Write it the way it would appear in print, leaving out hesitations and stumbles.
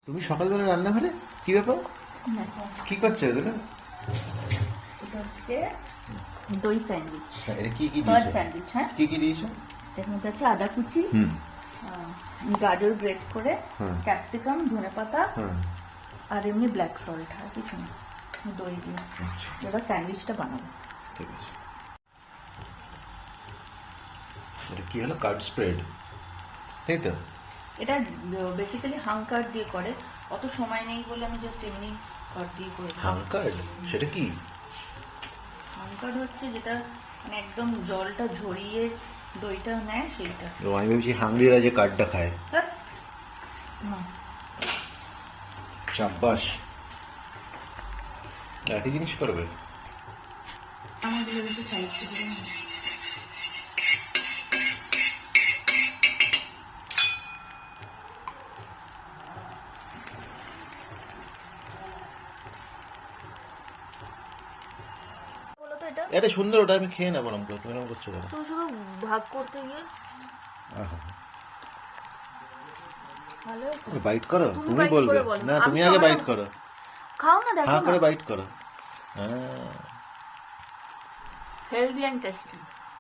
তুমি সকালবেলা রান্নাঘরে কি ব্যাপার? কি করছো এগুলো? এটা হচ্ছে দই স্যান্ডউইচ। এটা কি কি বার্ড দিয়েছো? স্যান্ডউইচ। হ্যাঁ, কি কি দিয়েছো? এর মধ্যে আছে আদা কুচি, হুম গাজর গ্রেট করে, হুম ক্যাপসিকাম, ধনেপাতা হুম আর এমনি ব্ল্যাক সল্ট, আর কিছু না, দই দিয়ে আচ্ছা, এবার স্যান্ডউইচটা বানাবো। ঠিক আছে। এটা কি হলো? কার্ড স্প্রেড, তাই তো? এটা বেসিক্যালি হাঙ্কার দিয়ে করে, অত সময় নেই বলে আমি জাস্ট এমনি কার্ড দিয়ে করে দিই। হাঙ্কার্ড সেটা কি? হাঙ্কার হচ্ছে যেটা মানে একদম জলটা ঝরিয়ে দইটা নেয় সেইটা। ও, আমি ভেবেছি হাংরিরা যে কার্ডটা খায়। হ্যাঁ, না, চাব্বাস, একই জিনিস করবে। আমাদের একটু সাইড থেকে দিন। বলো তো, এটা এটা সুন্দর, ওটা আমি খেয়ে নেবো। নাম করে তুমি এরকম করছো কেন? শুধু শুধু ভাগ করতে গিয়ে আহা, ভালো হয়েছে। বাইট করো, তুমি তুমি bite বলবে করে বলো। না, আমি তুমি তো আগে আমার- বাইট করো। খাও না, দেখো হ্যাঁ না, করে বাইট করো। হ্যাঁ, হেলদি অ্যান্ড টেস্টি।